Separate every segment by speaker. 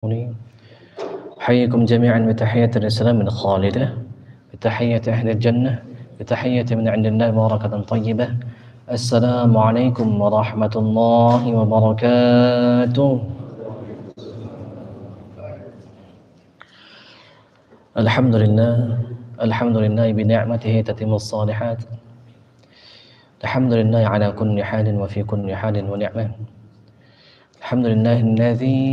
Speaker 1: أحييكم جميعا بتحية الإسلام الخالدة، بتحية أهل الجنة، بتحية من عند الله مباركة طيبة. السلام عليكم ورحمة الله وبركاته. الحمد لله، الحمد لله بنعمته تتم الصالحات. الحمد لله على كل حال وفي كل حال ونعمة. الحمد لله الذي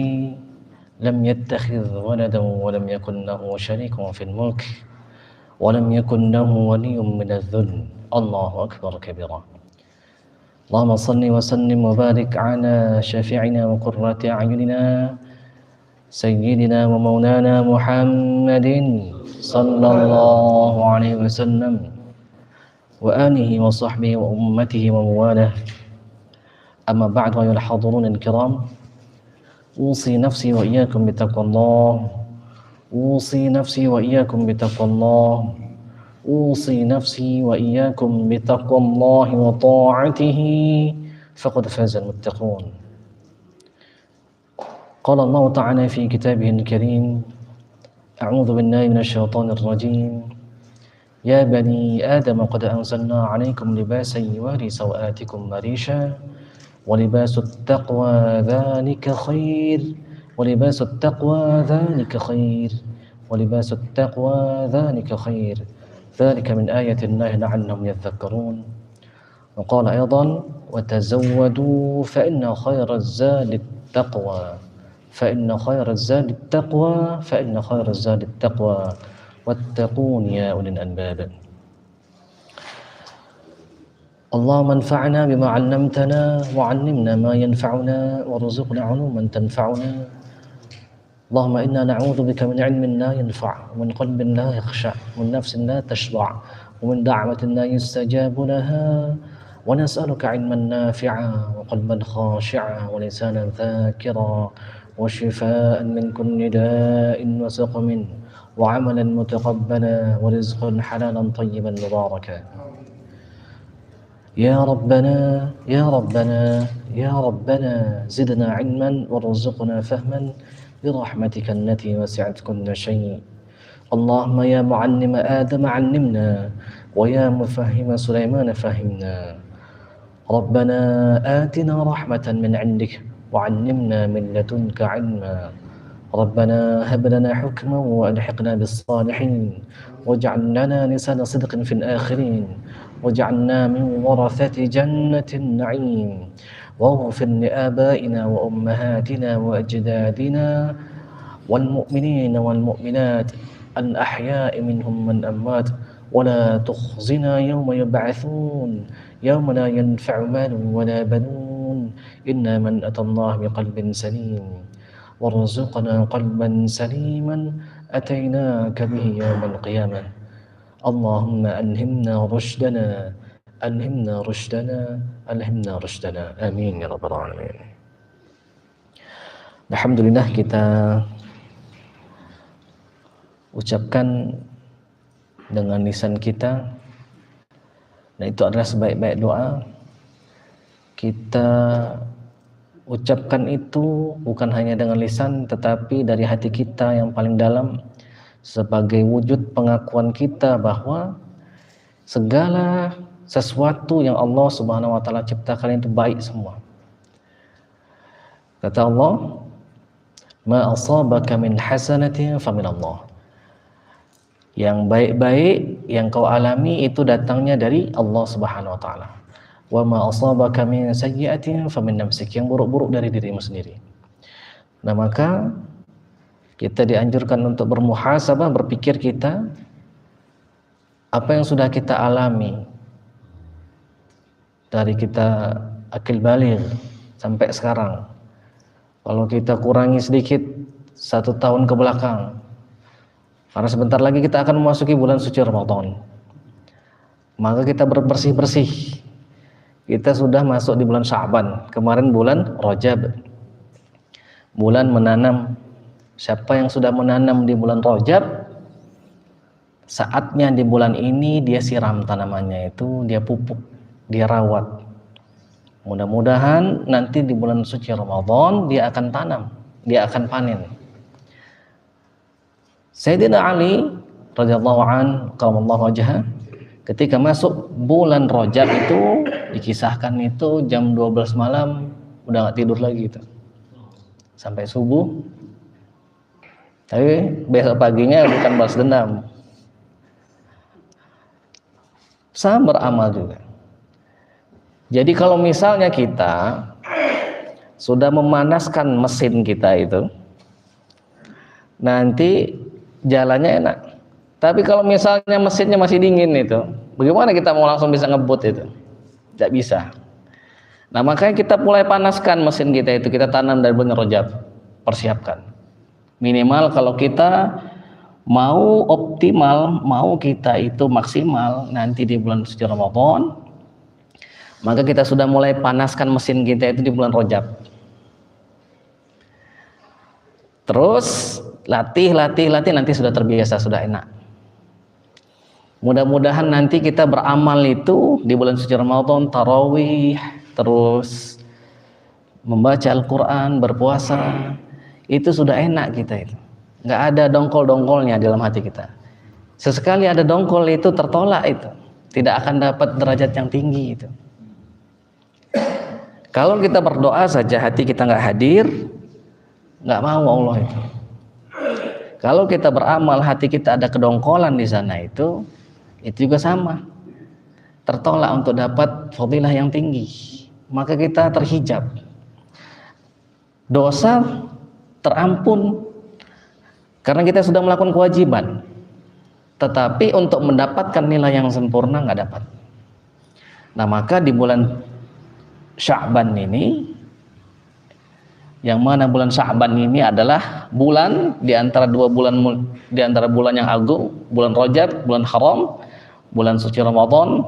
Speaker 1: لم يتخذ ولدا ولم يكن له شريك في الملك ولم يكن له ولي من الذل. الله أكبر كبيرا. اللهم صل وسلم وبارك على شفيعنا وقرة أعيننا سيدنا ومولانا محمد صلى الله عليه وسلم وآله وصحبه وأمته ومواله. أما بعد أيها الحاضرون الكرام، أوصي نفسي وإياكم بتقوى الله، أوصي نفسي وإياكم بتقوى الله، أوصي نفسي وإياكم بتقوى الله وطاعته فقد فاز المتقون. قال الله تعالى في كتابه الكريم: أعوذ بالله من الشيطان الرجيم، يا بني آدم قد أنزلنا عليكم لباسا يواري سوآتكم مريشا ولباس التقوى ذلك خير، ولباس التقوى ذلك خير، ولباس التقوى ذلك خير، ذلك من آية الله لعلهم يذكرون. وقال أيضا: وتزودوا فإن خير الزاد التقوى، فإن خير الزاد التقوى، فإن خير الزاد التقوى واتقون يا أولي الألباب. اللهم انفعنا بما علمتنا وعلمنا ما ينفعنا وارزقنا علوما تنفعنا. اللهم إنا نعوذ بك من علم لا ينفع ومن قلب لا يخشع ومن نفس لا تشبع ومن دعوة لا يستجاب لها، ونسألك علما نافعا وقلبا خاشعا ولسانا ذاكرا وشفاء من كل داء وسقم وعملا متقبلا ورزقا حلالا طيبا مباركا. يا ربنا يا ربنا يا ربنا زدنا علما وارزقنا فهما برحمتك التي وسعت كل شيء. اللهم يا معلم آدم علمنا ويا مفهم سليمان فهمنا. ربنا آتنا رحمة من عندك وعلمنا من لدنك علما. ربنا هب لنا حكما وألحقنا بالصالحين واجعل لنا لسان صدق في الآخرين واجعلنا من ورثة جنة النعيم. واغفر لآبائنا وأمهاتنا وأجدادنا والمؤمنين والمؤمنات الأحياء منهم من أموات، ولا تخزنا يوم يبعثون يوم لا ينفع مال ولا بنون إلا من أتى الله بقلب سليم. وارزقنا قلبا سليما أتيناك به يوم القيامة. اللهم ألهمنا رشدنا، ألهمنا رشدنا، ألهمنا رشدنا، آمين يا رب العالمين. Alhamdulillah, kita ucapkan dengan lisan kita, dan itu adalah sebaik-baik doa. Kita ucapkan itu bukan hanya dengan lisan, tetapi dari hati kita yang paling dalam, sebagai wujud pengakuan kita bahwa segala sesuatu yang Allah Subhanahu wa taala ciptakan itu baik semua. Kata Allah, ma asabaka min hasanatin fa min Allah. Yang baik-baik yang kau alami itu datangnya dari Allah Subhanahu wa taala. Wa ma asabaka min sayyi'atin fa min nafsik. Yang buruk-buruk dari dirimu sendiri. Nah, maka kita dianjurkan untuk bermuhasabah, berpikir kita apa yang sudah kita alami dari kita akil baligh sampai sekarang. Kalau kita kurangi sedikit 1 tahun ke belakang, karena sebentar lagi kita akan memasuki bulan suci Ramadan, maka kita bersih-bersih. Kita sudah masuk di bulan Sya'ban, kemarin bulan Rajab, bulan menanam. Siapa yang sudah menanam di bulan Rajab, saatnya di bulan ini dia siram tanamannya itu, dia pupuk, dia rawat. Mudah-mudahan nanti di bulan suci Ramadan dia akan tanam, dia akan panen. Sayyidina Ali radhiyallahu an karamallahu wajhah ketika masuk bulan Rajab itu dikisahkan itu jam 12 malam udah nggak tidur lagi itu sampai subuh. Tapi besok paginya bukan balas dendam, sama beramal juga. Jadi kalau misalnya kita sudah memanaskan mesin kita itu, nanti jalannya enak. Tapi kalau misalnya mesinnya masih dingin itu, bagaimana kita mau langsung bisa ngebut itu? Tidak bisa. Nah makanya kita mulai panaskan mesin kita itu, kita tanam dari bulan Rajab, persiapkan. Minimal kalau kita mau optimal, mau kita itu maksimal nanti di bulan suci Ramadan, maka kita sudah mulai panaskan mesin kita itu di bulan Rajab. Terus latih nanti sudah terbiasa, sudah enak. Mudah-mudahan nanti kita beramal itu di bulan suci Ramadan, tarawih, terus membaca Al-Quran, berpuasa, itu sudah enak kita itu. Nggak ada dongkol-dongkolnya dalam hati kita. Sesekali ada dongkol itu tertolak itu, tidak akan dapat derajat yang tinggi itu. Kalau kita berdoa saja hati kita nggak hadir, nggak mau Allah itu. Kalau kita beramal hati kita ada kedongkolan di sana itu juga sama, tertolak untuk dapat fadilah yang tinggi. Maka kita terhijab, dosa terampun karena kita sudah melakukan kewajiban. Tetapi untuk mendapatkan nilai yang sempurna nggak dapat. Nah maka di bulan Sya'ban ini, yang mana bulan Sya'ban ini adalah bulan di antara bulan yang agung, bulan Rajab, bulan haram, bulan suci Ramadan,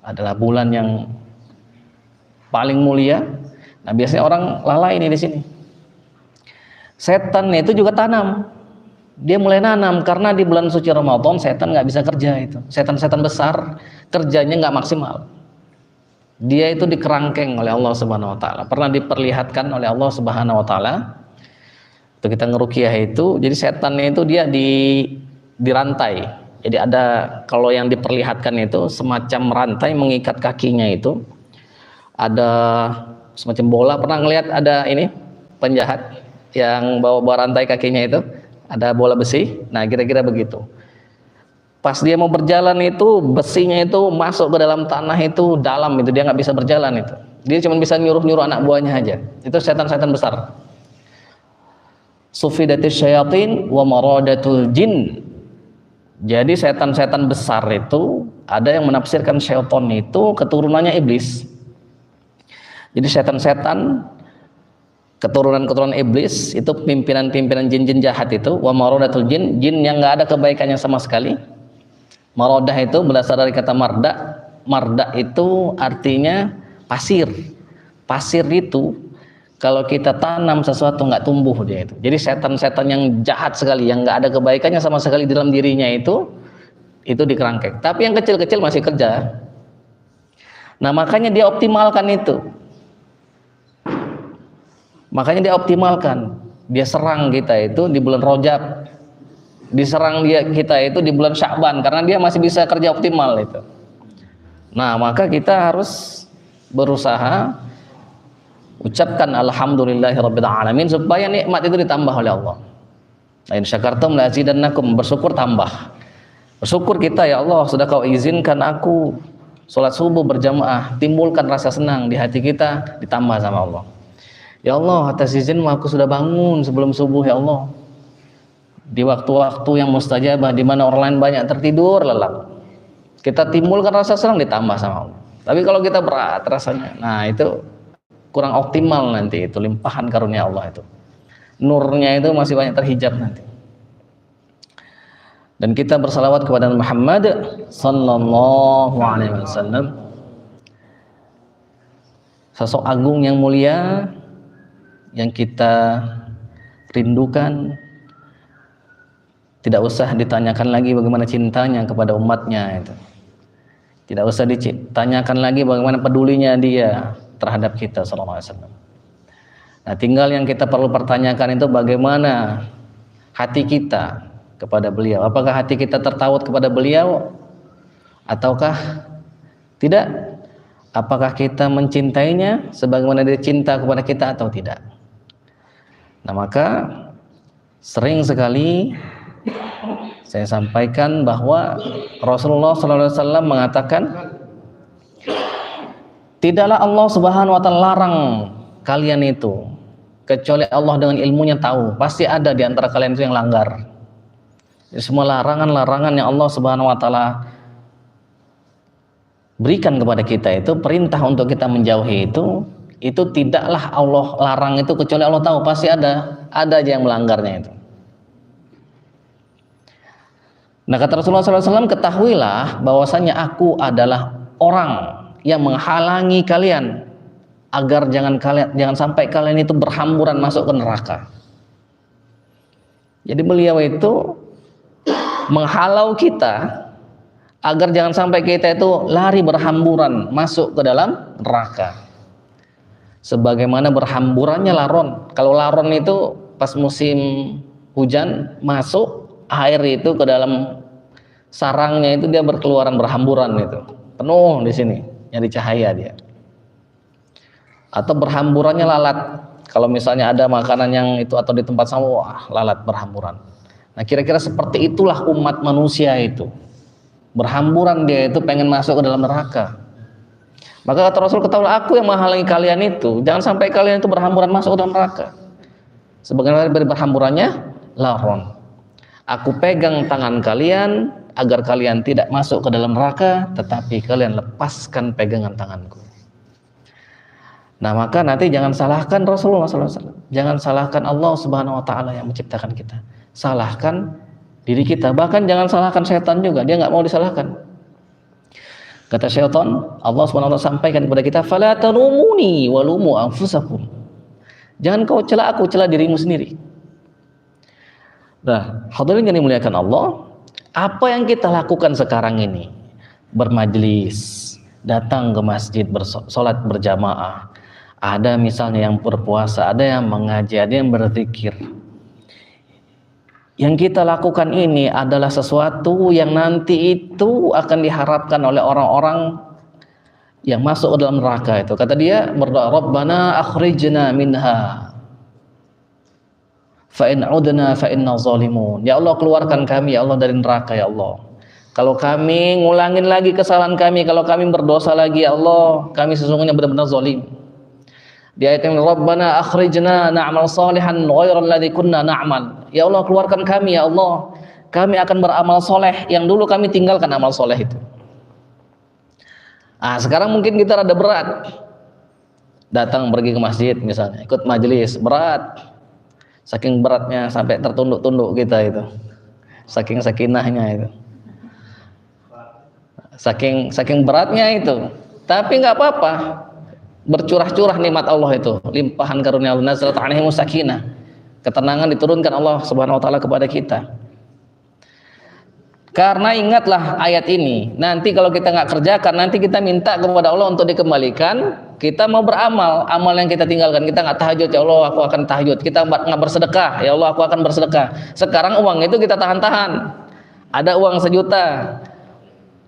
Speaker 1: adalah bulan yang paling mulia. Nah biasanya orang lalai ini di sini. Setan itu juga tanam, dia mulai nanam karena di bulan suci Ramadan setan nggak bisa kerja itu. Setan-setan besar kerjanya nggak maksimal. Dia itu dikerangkeng oleh Allah Subhanahu Wa Taala. Pernah diperlihatkan oleh Allah Subhanahu Wa Taala. Itu kita ngeruqyah itu, jadi setannya itu dia dirantai. Jadi ada, kalau yang diperlihatkan itu semacam rantai mengikat kakinya itu. Ada semacam bola. Pernah ngelihat ada ini penjahat yang bawa rantai kakinya itu, ada bola besi. Nah kira-kira begitu. Pas dia mau berjalan itu besinya itu masuk ke dalam tanah itu dalam itu, dia nggak bisa berjalan itu. Dia cuma bisa nyuruh anak buahnya aja. Itu setan-setan besar. Sufidatis syayatin wa maradatul jin. Jadi setan-setan besar itu ada yang menafsirkan syaitan itu keturunannya iblis. Jadi setan-setan keturunan iblis itu pimpinan-pimpinan jin-jin jahat itu, wa maradatul jin, jin yang nggak ada kebaikannya sama sekali. Marodah itu berasal dari kata marda. Marda itu artinya pasir. Pasir itu kalau kita tanam sesuatu nggak tumbuh dia itu. Jadi setan-setan yang jahat sekali, yang nggak ada kebaikannya sama sekali dalam dirinya itu dikerangkeng. Tapi yang kecil-kecil masih kerja. Nah makanya dia optimalkan itu. Makanya dia optimalkan. Dia serang kita itu di bulan Rajab. Diserang kita itu di bulan Sya'ban karena dia masih bisa kerja optimal itu. Nah maka kita harus berusaha ucapkan alhamdulillahirabbil alamin supaya nikmat itu ditambah oleh Allah. La in syakartum la azidannakum, bersyukur tambah. Bersyukur kita, ya Allah sudah kau izinkan aku sholat subuh berjamaah, timbulkan rasa senang di hati kita, ditambah sama Allah. Ya Allah atas izinmu aku sudah bangun sebelum subuh ya Allah. Di waktu-waktu yang mustajabah di mana orang lain banyak tertidur lelap, kita timbulkan rasa senang, ditambah sama Allah. Tapi kalau kita berat rasanya, nah itu kurang optimal nanti, itu limpahan karunia Allah itu. Nurnya itu masih banyak terhijab nanti. Dan kita bersalawat kepada Muhammad sallallahu alaihi wasallam, sosok agung yang mulia yang kita rindukan. Tidak usah ditanyakan lagi bagaimana cintanya kepada umatnya itu. Tidak usah ditanyakan lagi bagaimana pedulinya dia terhadap kita sallallahu alaihi wasallam. Nah, tinggal yang kita perlu pertanyakan itu bagaimana hati kita kepada beliau? Apakah hati kita tertaut kepada beliau ataukah tidak? Apakah kita mencintainya sebagaimana dia cinta kepada kita atau tidak? Nah, maka sering sekali saya sampaikan bahwa Rasulullah SAW mengatakan, tidaklah Allah Subhanahu wa taala larang kalian itu kecuali Allah dengan ilmunya tahu. Pasti ada di antara kalian itu yang langgar. Jadi semua larangan-larangan yang Allah Subhanahu wa taala berikan kepada kita itu, perintah untuk kita menjauhi itu tidaklah Allah larang itu kecuali Allah tahu. Pasti ada aja yang melanggarnya itu. Nah, kata Rasulullah SAW, ketahuilah bahwasanya aku adalah orang yang menghalangi kalian agar jangan sampai kalian itu berhamburan masuk ke neraka. Jadi beliau itu menghalau kita agar jangan sampai kita itu lari berhamburan masuk ke dalam neraka. Sebagaimana berhamburannya laron. Kalau laron itu pas musim hujan masuk air itu ke dalam sarangnya itu dia berkeluaran berhamburan itu. Penuh di sini, nyari cahaya dia. Atau berhamburannya lalat. Kalau misalnya ada makanan yang itu atau di tempat sampah, wah, lalat berhamburan. Nah, kira-kira seperti itulah umat manusia itu. Berhamburan dia itu pengen masuk ke dalam neraka. Maka kata Rasul, ketahuilah aku yang menghalangi kalian itu, jangan sampai kalian itu berhamburan masuk ke dalam neraka. Sebagaimana berhamburannya laron. Aku pegang tangan kalian agar kalian tidak masuk ke dalam neraka, tetapi kalian lepaskan pegangan tanganku. Nah, maka nanti jangan salahkan Rasulullah SAW. Jangan salahkan Allah Subhanahu wa taala yang menciptakan kita. Salahkan diri kita, bahkan jangan salahkan setan juga, dia nggak mau disalahkan. Kata syaitan, Allah SWT sampaikan kepada kita, fala talumuni walumu anfusakum. Jangan kau cela aku, cela dirimu sendiri. Nah, hadirin yang dimuliakan Allah, apa yang kita lakukan sekarang ini, bermajlis, datang ke masjid, bersolat berjamaah, ada misalnya yang berpuasa, ada yang mengaji, ada yang berzikir. Yang kita lakukan ini adalah sesuatu yang nanti itu akan diharapkan oleh orang-orang yang masuk ke dalam neraka itu. Kata dia berdoa, Rabbana akhrijna minha fa in udna fa inna zalimun. Ya Allah, keluarkan kami ya Allah dari neraka ya Allah. Kalau kami ngulangin lagi kesalahan kami, kalau kami berdosa lagi ya Allah, kami sesungguhnya benar-benar zalim. Di ayat yang Rabbana akhrijna na'mal salihan ghairal ladzi kunna na'mal. Ya Allah, keluarkan kami ya Allah. Kami akan beramal soleh yang dulu kami tinggalkan amal soleh itu. Sekarang mungkin kita rada berat. Datang pergi ke masjid misalnya, ikut majelis, berat. Saking beratnya sampai tertunduk-tunduk kita itu. Saking sakinahnya itu. Saking beratnya itu. Tapi nggak apa-apa. Bercurah-curah nikmat Allah itu, limpahan karunia Allah, nazalat alaihim sakinah, ketenangan diturunkan Allah Subhanahu wa taala kepada kita. Karena ingatlah ayat ini, nanti kalau kita nggak kerjakan, nanti kita minta kepada Allah untuk dikembalikan. Kita mau beramal, amal yang kita tinggalkan, kita nggak tahajud, ya Allah aku akan tahajud. Kita nggak bersedekah, ya Allah aku akan bersedekah. Sekarang uang itu kita tahan-tahan. Ada uang 1 juta,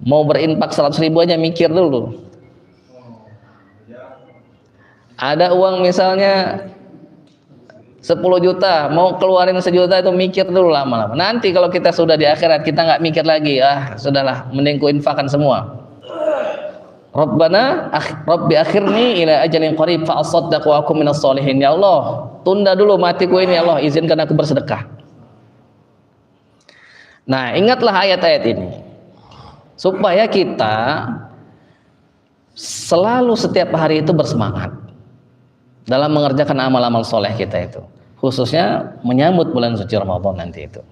Speaker 1: mau berinfak 100.000 aja mikir dulu. Ada uang misalnya 10 juta, mau keluarin 1 juta itu mikir dulu lama-lama. Nanti kalau kita sudah di akhirat, kita nggak mikir lagi, sudahlah, mending ku infakkan semua. Rabbi akhirni ila ajalin qarib fa asaddaq wa akum minas sholihin. Ya Allah, tunda dulu matiku ini ya Allah, izinkan aku bersedekah. Nah, ingatlah ayat-ayat ini supaya kita selalu setiap hari itu bersemangat dalam mengerjakan amal-amal soleh kita itu, khususnya menyambut bulan suci Ramadan nanti itu.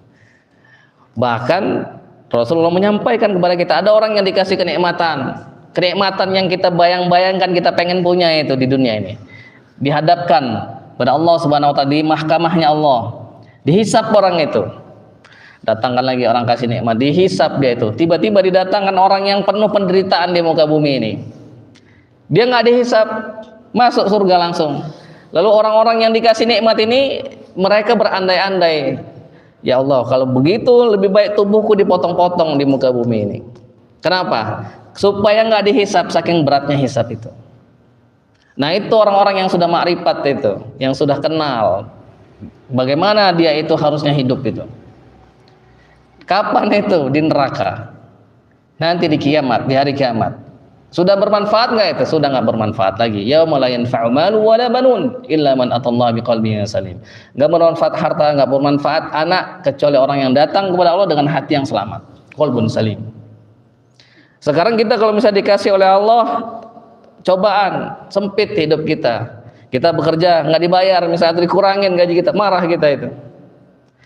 Speaker 1: Bahkan Rasulullah menyampaikan kepada kita, ada orang yang dikasih kenikmatan yang kita bayang-bayangkan kita pengen punya itu di dunia ini, dihadapkan pada Allah Subhanahu wa taala di mahkamahnya Allah, dihisap orang itu. Datangkan lagi orang kasih nikmat, dihisap dia itu. Tiba-tiba didatangkan orang yang penuh penderitaan di muka bumi ini, dia nggak dihisap, masuk surga langsung. Lalu orang-orang yang dikasih nikmat ini, mereka berandai-andai,
Speaker 2: Ya Allah, kalau begitu lebih baik tubuhku dipotong-potong di muka bumi ini. Kenapa? Supaya nggak dihisap, saking beratnya hisap itu. Nah itu orang-orang yang sudah makrifat itu, yang sudah kenal bagaimana dia itu harusnya hidup itu. Kapan itu? Di neraka. Nanti di kiamat, di hari kiamat. Sudah bermanfaat nggak itu? Sudah nggak bermanfaat lagi. Yauma la yanfa'u malu wala banun illa man atallaha biqalbin salim. Nggak bermanfaat harta, nggak bermanfaat anak kecuali orang yang datang kepada Allah dengan hati yang selamat, qalbun salim. Sekarang kita kalau misalnya dikasih oleh Allah cobaan, sempit hidup kita. Kita bekerja nggak dibayar, misalnya dikurangin gaji kita, marah kita itu.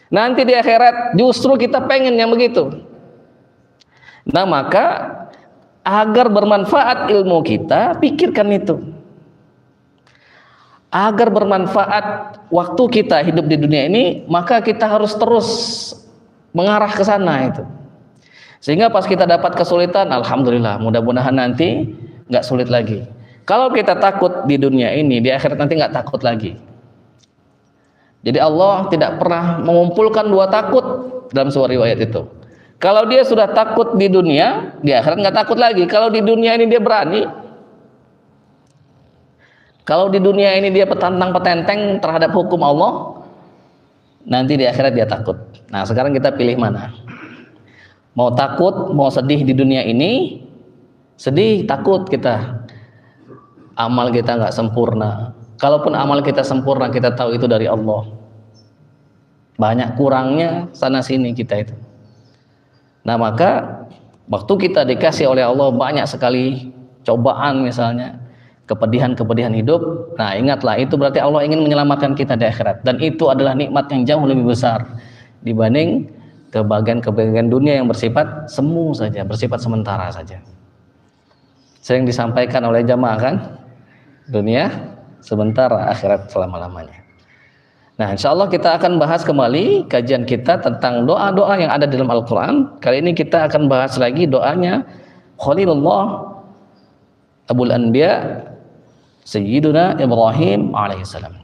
Speaker 2: Nanti di akhirat justru kita pengen yang begitu. Nah maka agar bermanfaat ilmu kita, pikirkan itu. Agar bermanfaat waktu kita hidup di dunia ini, maka kita harus terus mengarah ke sana itu. Sehingga pas kita dapat kesulitan, alhamdulillah, mudah-mudahan nanti nggak sulit lagi. Kalau kita takut di dunia ini, di akhirat nanti nggak takut lagi. Jadi Allah tidak pernah mengumpulkan dua takut dalam sebuah riwayat itu. Kalau dia sudah takut di dunia, di akhirat nggak takut lagi. Kalau di dunia ini dia berani, kalau di dunia ini dia petantang-petenteng terhadap hukum Allah, nanti di akhirat dia takut. Nah sekarang kita pilih mana? Mau takut, mau sedih di dunia ini? Sedih, takut kita. Amal kita nggak sempurna. Kalaupun amal kita sempurna, kita tahu itu dari Allah. Banyak kurangnya sana sini kita itu. Nah maka waktu kita dikasih oleh Allah banyak sekali cobaan misalnya, kepedihan-kepedihan hidup. Nah ingatlah itu berarti Allah ingin menyelamatkan kita di akhirat. Dan itu adalah nikmat yang jauh lebih besar dibanding kebahagiaan-kebahagiaan dunia yang bersifat semu saja, bersifat sementara saja. Sering disampaikan oleh jamaah kan, dunia sementara, akhirat selama-lamanya. Nah insya Allah kita akan bahas kembali kajian kita tentang doa-doa yang ada dalam Al-Quran. Kali ini kita akan bahas lagi doanya Khalilullah Abul Anbiya Sayyiduna Ibrahim alaihissalam.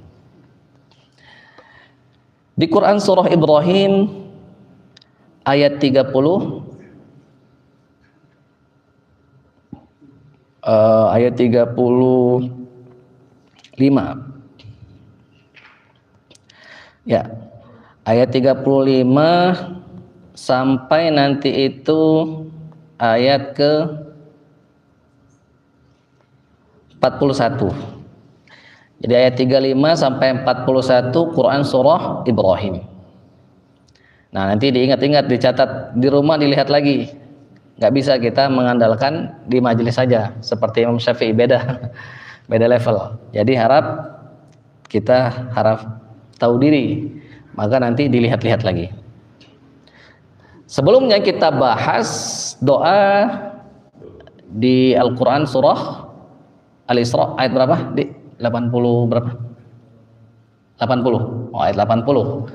Speaker 2: Di Quran surah Ibrahim ayat 30 ayat 35. Ya, ayat 35 sampai nanti itu ayat ke 41. Jadi ayat 35 sampai 41 Quran surah Ibrahim. Nah, nanti diingat-ingat, dicatat di rumah, dilihat lagi. Nggak bisa kita mengandalkan di majelis saja seperti Imam Syafi'i, beda level. Jadi kita harap tahu diri, maka nanti dilihat-lihat lagi. Sebelumnya kita bahas doa di Al-Quran surah Al-Isra ayat berapa? Di 80 berapa? 80. Oh, ayat 80.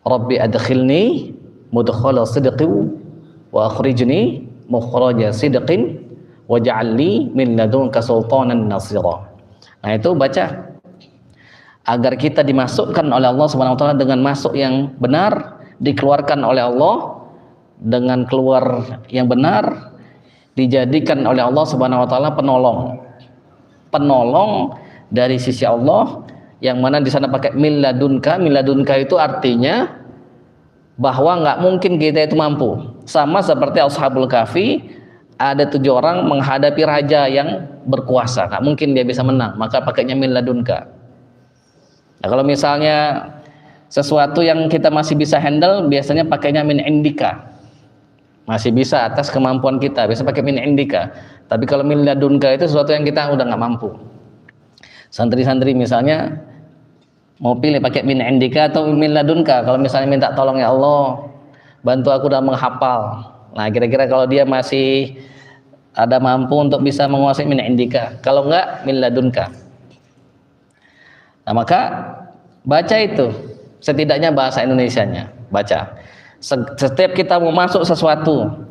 Speaker 2: Rabbi adkhilni mudkhala sidqin wa akhrijni mukhraja sidqin waj'alni min ladunka sultanan nasira. Nah itu baca agar kita dimasukkan oleh Allah Subhanahu wa taala dengan masuk yang benar, dikeluarkan oleh Allah dengan keluar yang benar, dijadikan oleh Allah Subhanahu wa taala penolong dari sisi Allah, yang mana di sana pakai min ladunka. Min ladunka itu artinya bahwa nggak mungkin kita itu mampu. Sama seperti Ashabul Kahfi, ada 7 orang menghadapi raja yang berkuasa, nggak mungkin dia bisa menang, maka pakainya min ladunka. Nah, kalau misalnya sesuatu yang kita masih bisa handle, biasanya pakainya min indika. Masih bisa atas kemampuan kita, bisa pakai min indika. Tapi kalau min ladunka itu sesuatu yang kita udah nggak mampu. Santri-santri misalnya mau pilih pakai min indika atau min ladunka. Kalau misalnya minta tolong, ya Allah, bantu aku dalam menghafal. Nah, kira-kira kalau dia masih ada mampu untuk bisa menguasai min indika. Kalau enggak, min ladunka. Nah maka baca itu, setidaknya bahasa Indonesianya, baca. Setiap kita mau masuk sesuatu,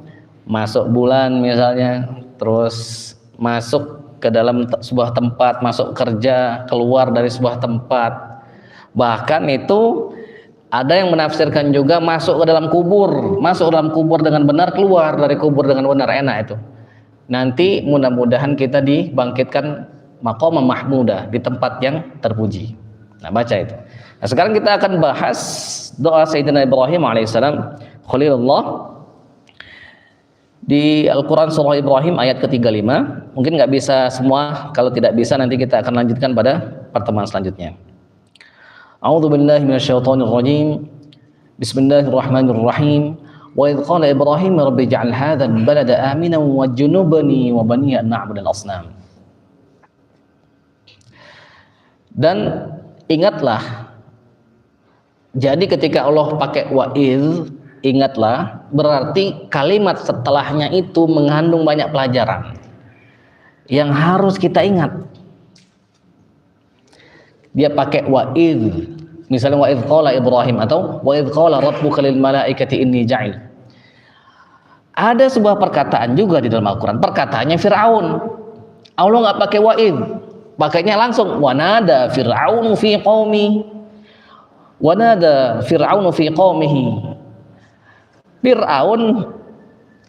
Speaker 2: masuk bulan misalnya, terus masuk ke dalam sebuah tempat, masuk kerja, keluar dari sebuah tempat, bahkan itu Ada yang menafsirkan juga masuk ke dalam kubur, masuk ke dalam kubur dengan benar, keluar dari kubur dengan benar. Enak itu. Nanti mudah-mudahan kita dibangkitkan maqam mahmudah, di tempat yang terpuji. Nah, baca itu. Nah, sekarang kita akan bahas doa Sayyidina Ibrahim alaihissalam Khalilullah di Al-Quran surah Ibrahim ayat ke-35. Mungkin nggak bisa semua, kalau tidak bisa nanti kita akan lanjutkan pada pertemuan selanjutnya. A'udzu billahi minasyaitonir rajim. Bismillahirrahmanirrahim. Wa idz qala Ibrahim rabbi ij'al hadzal balada aminan wajnubni wa bani an na'budal asnam. Dan ingatlah, jadi ketika Allah pakai wa'idz, ingatlah, berarti kalimat setelahnya itu mengandung banyak pelajaran yang harus kita ingat. Dia pakai wa'idz, misalnya wa'idz qala Ibrahim atau wa'idz qala rabbuka lil malaikati inni ja'il. Ada sebuah perkataan juga di dalam Al-Quran, perkataannya Fir'aun. Allah nggak pakai wa'idz, pakainya langsung wanada Fir'aunu fi qaumi, wanada Fir'aunu fi qaumihi. Fir'aun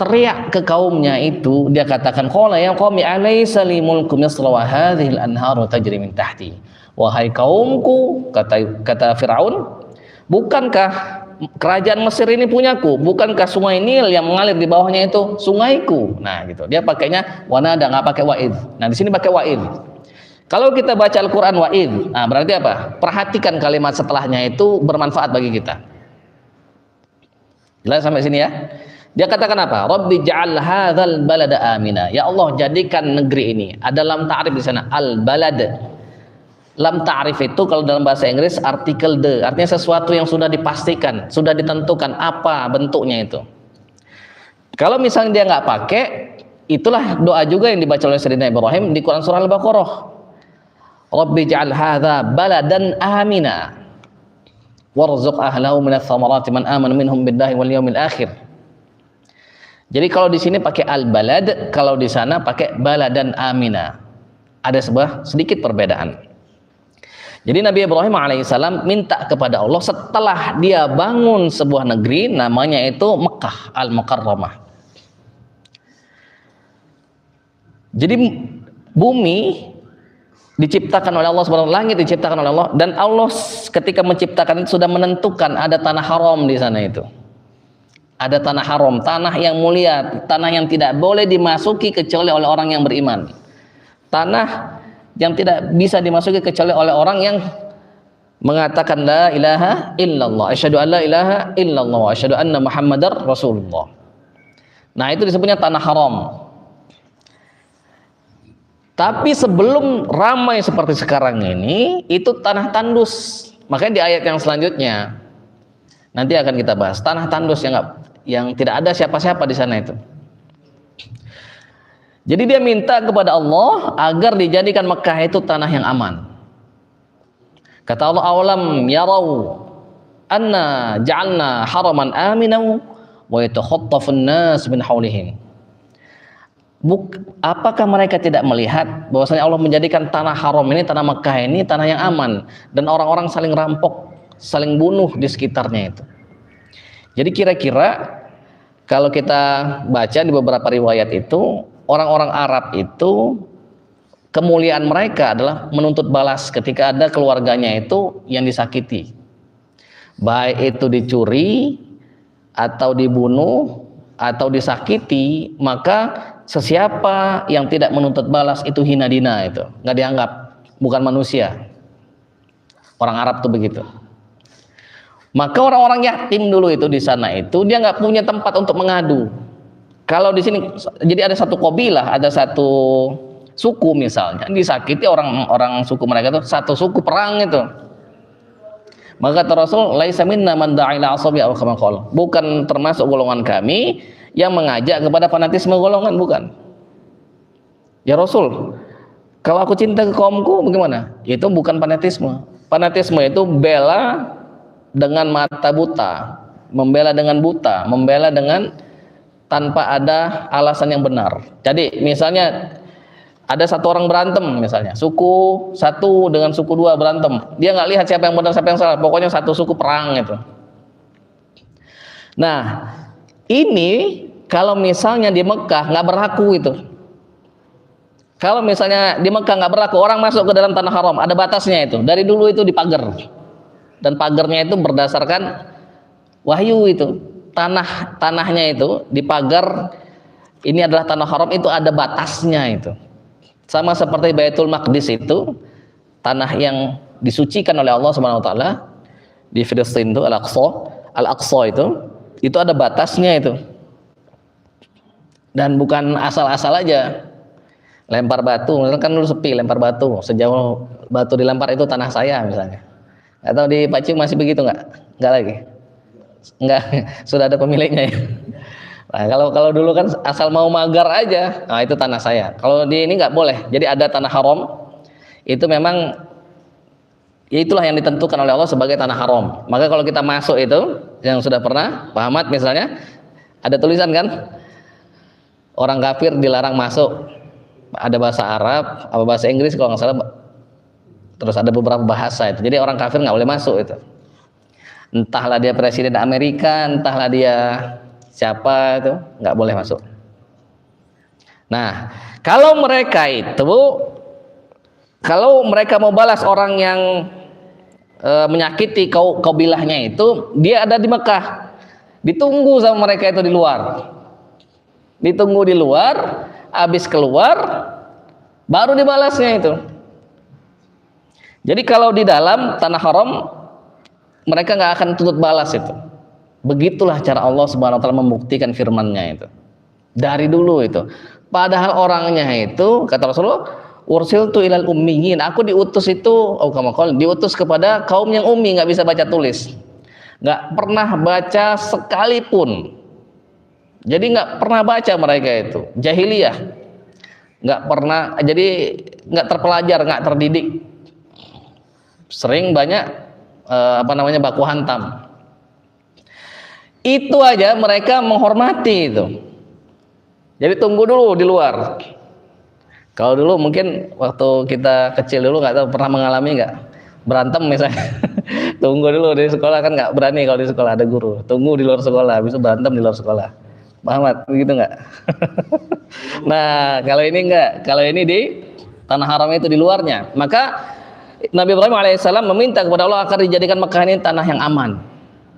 Speaker 2: teriak ke kaumnya itu, dia katakan qala ya qaumi alaysa li mulku misra wa hadhihi al-anharu tajri min tahti. Wahai kaumku, kata Fir'aun, bukankah kerajaan Mesir ini punyaku? Bukankah sungai Nil yang mengalir di bawahnya itu sungaiku? Nah, gitu. Dia pakainya wanada, nggak pakai wa'idz. Nah, di sini pakai wa'idz. Kalau kita baca Al-Quran wa'idz, nah berarti apa? Perhatikan kalimat setelahnya itu bermanfaat bagi kita. Jelas sampai sini ya? Dia katakan apa? Rabbi ja'al hadzal balada amina. Ya Allah, jadikan negeri ini. Ada lam ta'rif di sana, al-balad. Lam ta'rif itu kalau dalam bahasa Inggris artikel the, artinya sesuatu yang sudah dipastikan, sudah ditentukan apa bentuknya itu. Kalau misalnya dia nggak pakai, itulah doa juga yang dibaca oleh Sayyidina Ibrahim di Quran surah Al-Baqarah. Rabbi ja'al hadza baladan amina warzuq ahlahu minats thamarati man amana minhum billahi wal yawmil akhir. Jadi kalau di sini pakai al-balad, kalau di sana pakai baladan amina. Ada sebuah sedikit perbedaan. Jadi Nabi Ibrahim alaihissalam minta kepada Allah setelah dia bangun sebuah negeri namanya itu Mekah Al-Mukarramah. Jadi bumi diciptakan oleh Allah subhanahu wa ta'ala, langit diciptakan oleh Allah, dan Allah ketika menciptakan itu sudah menentukan ada tanah haram di sana itu. Ada tanah haram, tanah yang mulia, tanah yang tidak boleh dimasuki kecuali oleh orang yang beriman. Tanah yang tidak bisa dimasuki kecuali oleh orang yang mengatakan la ilaha illallah, asyhadu an la ilaha illallah wa asyhadu anna muhammadar rasulullah. Nah, itu disebutnya tanah haram. Tapi sebelum ramai seperti sekarang ini, itu tanah tandus. Makanya di ayat yang selanjutnya nanti akan kita bahas tanah tandus yang tidak ada siapa-siapa di sana itu. Jadi dia minta kepada Allah agar dijadikan Mekah itu tanah yang aman. Kata Allah, awalam yarau anna ja'alna haraman aminan wa yatakhattafun nas min haulihim. Apakah mereka tidak melihat bahwasanya Allah menjadikan tanah haram ini, tanah Mekah ini tanah yang aman, dan orang-orang saling rampok, saling bunuh di sekitarnya itu. Jadi kira-kira kalau kita baca di beberapa riwayat itu, orang-orang Arab itu kemuliaan mereka adalah menuntut balas ketika ada keluarganya itu yang disakiti, baik itu dicuri atau dibunuh atau disakiti, maka sesiapa yang tidak menuntut balas itu hina dina, itu nggak dianggap, bukan manusia. Orang Arab tuh begitu. Maka orang-orang yatim dulu itu di sana itu dia nggak punya tempat untuk mengadu. Kalau di sini, jadi ada satu kabilah, ada satu suku misalnya, disakiti orang suku mereka itu, satu suku perang itu. Maka kata Rasul, laisa minna man da'a ila asabi aw kama qala. Bukan termasuk golongan kami yang mengajak kepada fanatisme golongan, bukan. Ya Rasul, kalau aku cinta ke kaumku bagaimana? Itu bukan fanatisme. Fanatisme itu bela dengan mata buta, membela dengan buta, membela dengan tanpa ada alasan yang benar. Jadi misalnya ada satu orang berantem, misalnya suku satu dengan suku dua berantem, dia nggak lihat siapa yang benar siapa yang salah, pokoknya satu suku perang itu. Nah, ini kalau misalnya di Mekah nggak berlaku itu. Kalau misalnya di Mekah nggak berlaku, orang masuk ke dalam tanah haram, ada batasnya itu. Dari dulu itu dipagar. Dan pagarnya itu berdasarkan wahyu itu. Tanahnya itu dipagar, ini adalah tanah haram, itu ada batasnya itu. Sama seperti Baitul Maqdis itu, tanah yang disucikan oleh Allah Subhanahu wa taala di Filistin itu, Al-Aqsa itu ada batasnya itu. Dan bukan asal-asal aja. Lempar batu, kan dulu sepi, lempar batu, sejauh batu dilempar itu tanah saya misalnya. Atau di Pacing masih begitu nggak? Nggak lagi? Nggak, sudah ada pemiliknya ya. Nah, kalau dulu kan asal mau magar aja, nah itu tanah saya. Kalau di ini nggak boleh. Jadi ada tanah haram, itu memang ya itulah yang ditentukan oleh Allah sebagai tanah haram. Maka kalau kita masuk itu, yang sudah pernah, Pak Ahmad misalnya, ada tulisan kan, orang kafir dilarang masuk. Ada bahasa Arab, apa bahasa Inggris kalau nggak salah, terus ada beberapa bahasa itu. Jadi orang kafir nggak boleh masuk itu. Entahlah dia presiden Amerika, entahlah dia siapa, itu nggak boleh masuk. Nah, kalau mereka mau balas orang yang menyakiti kabilahnya itu, dia ada di Mekah, ditunggu sama mereka itu di luar. Ditunggu di luar, habis keluar baru dibalasnya itu. Jadi kalau di dalam tanah haram mereka nggak akan tuntut balas itu. Begitulah cara Allah Subhanahu wa taala membuktikan firman-Nya itu. Dari dulu itu. Padahal orangnya itu, kata Rasulullah, ursiltu ilal ummiyin, aku diutus itu, diutus kepada kaum yang ummi, nggak bisa baca tulis, nggak pernah baca sekalipun. Jadi nggak pernah baca mereka itu, jahiliyah, nggak pernah, jadi nggak terpelajar, nggak terdidik, sering banyak baku hantam. Itu aja mereka menghormati itu. Jadi tunggu dulu di luar. Kalau dulu mungkin waktu kita kecil dulu nggak tahu, pernah mengalami nggak berantem misalnya. Tunggu dulu di sekolah, kan nggak berani kalau di sekolah ada guru. Tunggu di luar sekolah, bisa berantem di luar sekolah. Muhammad, begitu nggak? Nah, kalau ini nggak, kalau ini di tanah haram itu di luarnya. Maka Nabi Ibrahim alaihissalam meminta kepada Allah agar dijadikan Mekah ini tanah yang aman.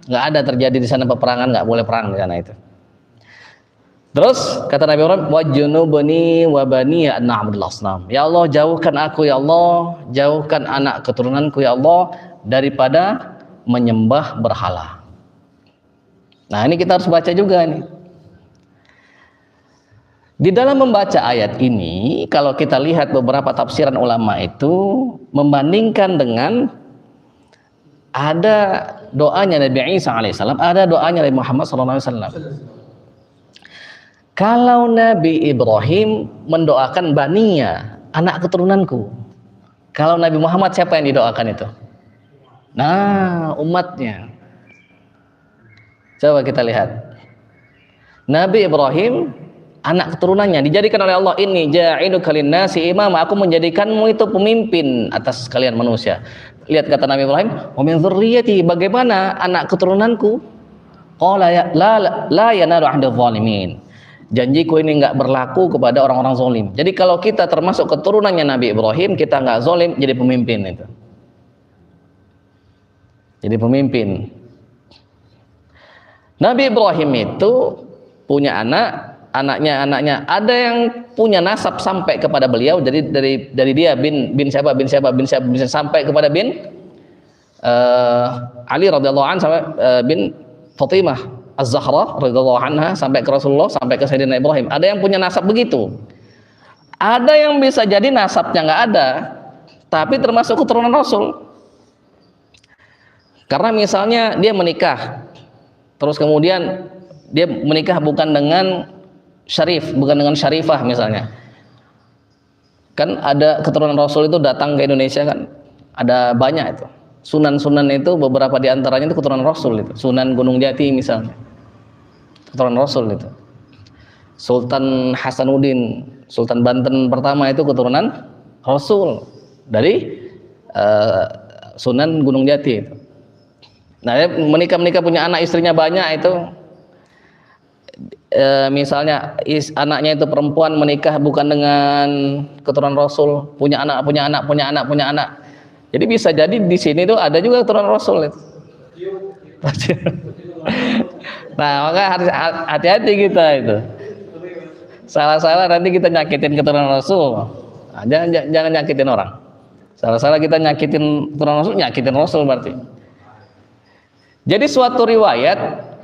Speaker 2: Nggak ada terjadi di sana peperangan, nggak boleh perang di sana itu. Terus kata Nabi Ibrahim, wajnubni wa bani an na'budul asnam. Ya Allah, jauhkan aku ya Allah, jauhkan anak keturunanku ya Allah daripada menyembah berhala. Nah, ini kita harus baca juga nih. Di dalam membaca ayat ini, kalau kita lihat beberapa tafsiran ulama itu membandingkan dengan ada doanya Nabi Isa alaihissalam, ada doanya Nabi Muhammad SAW. Kalau Nabi Ibrahim mendoakan baniya, anak keturunanku. Kalau Nabi Muhammad siapa yang didoakan itu? Nah, umatnya. Coba kita lihat. Nabi Ibrahim, anak keturunannya dijadikan oleh Allah, ini ja'iluka linnasi imama, aku menjadikanmu itu pemimpin atas kalian manusia. Lihat kata Nabi Ibrahim, wa min dzurriyyati, bagaimana anak keturunanku? Qala ya la yanalu ahdadz zalimin. Janjiku ini enggak berlaku kepada orang-orang zalim. Jadi kalau kita termasuk keturunannya Nabi Ibrahim, kita enggak zalim, jadi pemimpin itu. Jadi pemimpin. Nabi Ibrahim itu punya anaknya ada yang punya nasab sampai kepada beliau. Jadi dari dia bin siapa sampai kepada bin Ali radhiyallahu anhu, sampai bin Fatimah Az-Zahra radhiyallahu anha, sampai ke Rasulullah, sampai ke Sayyidina Ibrahim. Ada yang punya nasab begitu. Ada yang bisa jadi nasabnya nggak ada, tapi termasuk keturunan Rasul. Karena misalnya dia menikah, terus kemudian dia menikah bukan dengan syarif, bukan dengan syarifah misalnya. Kan ada keturunan Rasul itu datang ke Indonesia kan, ada banyak itu. Sunan-sunan itu beberapa diantaranya itu keturunan Rasul itu. Sunan Gunung Jati misalnya, keturunan Rasul itu. Sultan Hasanuddin, Sultan Banten pertama itu keturunan Rasul dari Sunan Gunung Jati itu. Nah, dia menikah punya anak, istrinya banyak itu, misalnya anaknya itu perempuan menikah bukan dengan keturunan Rasul, punya anak. Jadi bisa jadi di sini tuh ada juga keturunan Rasul itu. Nah, maka harus hati-hati kita itu. Salah-salah nanti kita nyakitin keturunan Rasul. Nah, jangan nyakitin orang. Salah-salah kita nyakitin keturunan Rasul, nyakitin Rasul berarti. Jadi suatu riwayat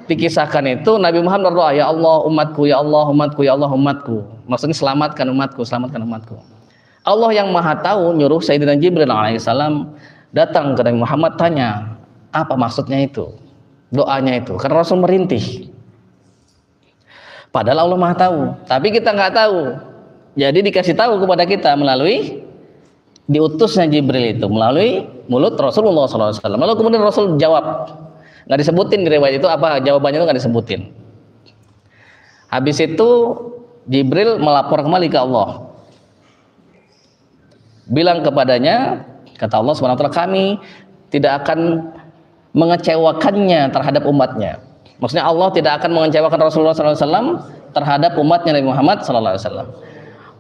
Speaker 2: dikisahkan itu Nabi Muhammad berdoa, ya Allah umatku, ya Allah umatku, ya Allah umatku. Maksudnya selamatkan umatku, selamatkan umatku. Allah yang Maha Tahu nyuruh Sayyidina Jibril alaihissalam datang ke Nabi Muhammad, tanya apa maksudnya itu, doanya itu, karena Rasul merintih. Padahal Allah Maha Tahu, tapi kita nggak tahu. Jadi dikasih tahu kepada kita melalui diutusnya Jibril itu melalui mulut Rasulullah SAW. Lalu kemudian Rasul jawab, nggak disebutin di riwayat itu apa jawabannya, itu nggak disebutin. Habis itu Jibril melapor kembali ke Allah, bilang kepadanya, kata Allah SWT, kami tidak akan mengecewakannya terhadap umatnya. Maksudnya Allah tidak akan mengecewakan Rasulullah SAW terhadap umatnya Nabi Muhammad SAW.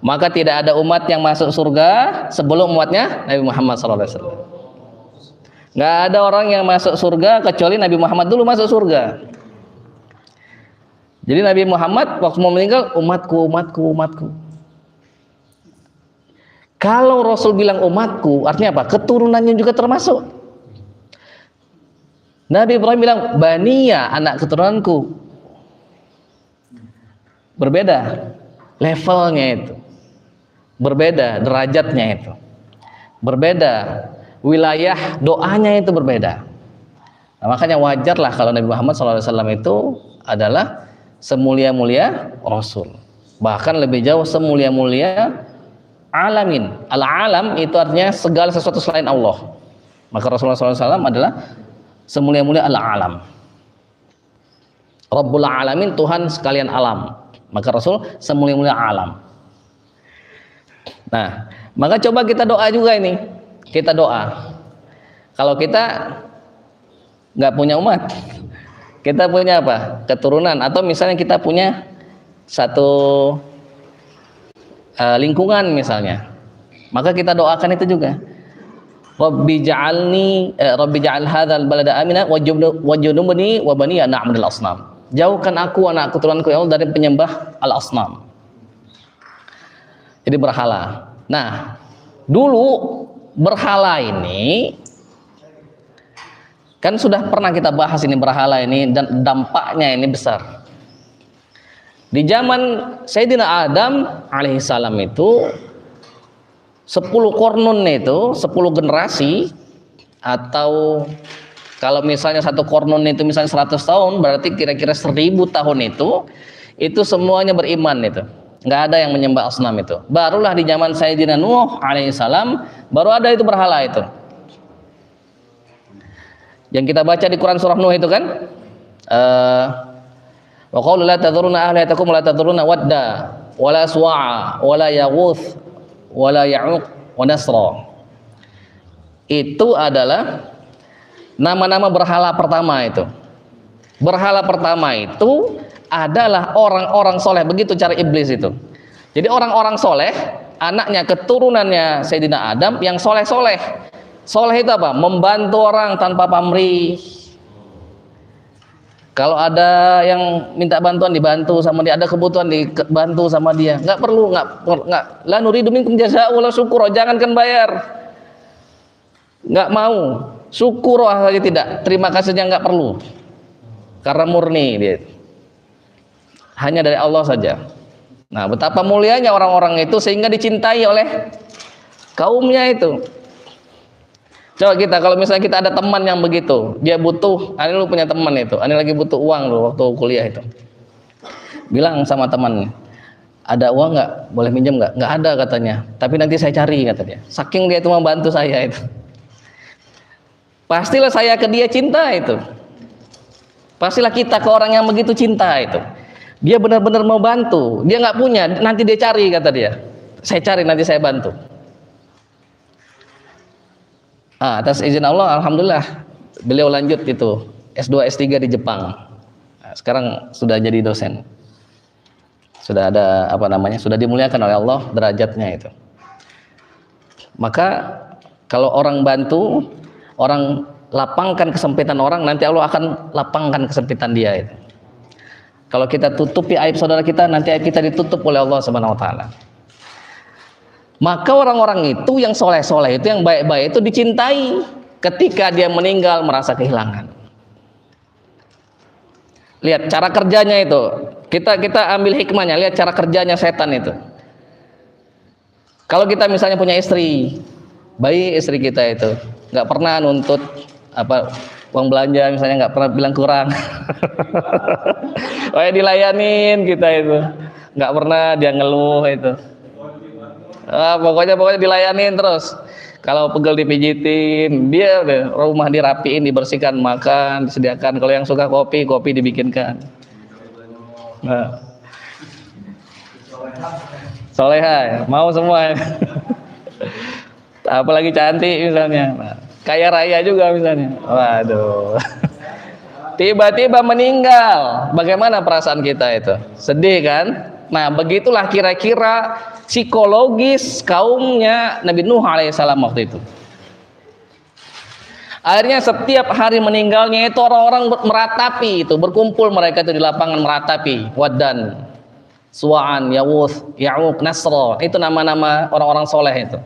Speaker 2: Maka tidak ada umat yang masuk surga sebelum umatnya Nabi Muhammad SAW. Nggak ada orang yang masuk surga kecuali Nabi Muhammad dulu masuk surga. Jadi Nabi Muhammad waktu mau meninggal, umatku. Kalau Rasul bilang umatku, artinya apa? Keturunannya juga termasuk. Nabi Ibrahim bilang baniya, anak keturunanku. Berbeda levelnya itu, berbeda derajatnya itu, berbeda wilayah doanya itu berbeda. Nah, makanya wajarlah kalau Nabi Muhammad SAW itu adalah semulia-mulia Rasul, bahkan lebih jauh semulia-mulia alamin. Al-alam itu artinya segala sesuatu selain Allah. Maka Rasulullah SAW adalah semulia-mulia al-alam, Rabbul alamin, Tuhan sekalian alam. Maka Rasul semulia-mulia alam. Nah, maka coba kita doa juga ini. Kita doa. Kalau kita nggak punya umat, kita punya apa? Keturunan, atau misalnya kita punya satu lingkungan misalnya, maka kita doakan itu juga. Rabbi ja'al hadzal balada amina wajnubni wa baniya na'budul asnam. Jauhkan aku anak keturunanku ya Allah dari penyembah al-asnam. Jadi berhala. Nah, dulu berhala ini kan sudah pernah kita bahas ini, berhala ini dan dampaknya ini besar. Di zaman Sayyidina Adam alaihissalam itu 10 kornun itu 10 generasi, atau kalau misalnya satu kornun itu misalnya 100 tahun, berarti kira-kira 1000 tahun itu semuanya beriman itu. Nggak ada yang menyembah asnam itu. Barulah di zaman Sayyidina Nuh alaihissalam baru ada itu berhala itu. Yang kita baca di Quran surah Nuh itu kan, wa qalu la tadhuruna ahliyatakum la tadhuruna wadda wala suwa'a wala yaghuth wala ya'uq wa nasra. Itu adalah nama-nama berhala pertama itu. Berhala pertama itu adalah orang-orang soleh, begitu cara iblis itu. Jadi orang-orang soleh, anaknya keturunannya Sayyidina Adam yang soleh-soleh. Soleh itu apa? Membantu orang tanpa pamrih. Kalau ada yang minta bantuan dibantu sama dia, ada kebutuhan dibantu sama dia. Nggak perlu, nggak. La nuridu minkum jazaa'u wala syukur. Jangankan bayar. Nggak mau. Syukur saja tidak. Terima kasihnya nggak perlu. Karena murni dia. Hanya dari Allah saja. Nah, betapa mulianya orang-orang itu sehingga dicintai oleh kaumnya itu. Coba kita, kalau misalnya kita ada teman yang begitu, dia butuh, ini lu punya teman itu, ini lagi butuh uang lu waktu kuliah itu, bilang sama teman, ada uang nggak, boleh minjem nggak? Nggak ada katanya, tapi nanti saya cari kata dia. Saking dia itu membantu saya itu, pastilah saya ke dia cinta itu, pastilah kita ke orang yang begitu cinta itu. Dia benar-benar mau bantu, dia nggak punya, nanti dia cari kata dia, saya cari nanti saya bantu. Atas izin Allah, alhamdulillah beliau lanjut itu S2 S3 di Jepang. Nah, sekarang sudah jadi dosen. Sudah ada apa namanya? Sudah dimuliakan oleh Allah derajatnya itu. Maka kalau orang bantu, orang lapangkan kesempitan orang, nanti Allah akan lapangkan kesempitan dia itu. Kalau kita tutupi aib saudara kita, nanti aib kita ditutup oleh Allah Subhanahu wa taala. Maka orang-orang itu yang soleh-soleh itu, yang baik-baik itu dicintai. Ketika dia meninggal merasa kehilangan. Lihat cara kerjanya itu. Kita ambil hikmahnya, lihat cara kerjanya setan itu. Kalau kita misalnya punya istri, baik istri kita itu, nggak pernah nuntut apa uang belanja, misalnya nggak pernah bilang kurang. Oh ya, dilayanin kita itu, nggak pernah dia ngeluh itu. Pokoknya dilayanin terus. Kalau pegel dipijitin, dia rumah dirapiin, dibersihkan, makan, disediakan. Kalau yang suka kopi dibikinkan. Nah, soleha ya, mau semua. Apalagi cantik misalnya, nah, kaya raya juga misalnya. Waduh. Tiba-tiba meninggal, bagaimana perasaan kita itu? Sedih kan? Nah, begitulah kira-kira psikologis kaumnya Nabi Nuh alaihissalam waktu itu. Akhirnya setiap hari meninggalnya itu orang-orang meratapi itu, berkumpul mereka itu di lapangan meratapi. Waddan, Suwa'an, Yawuth, Ya'uq, Nasra, itu nama-nama orang-orang soleh itu,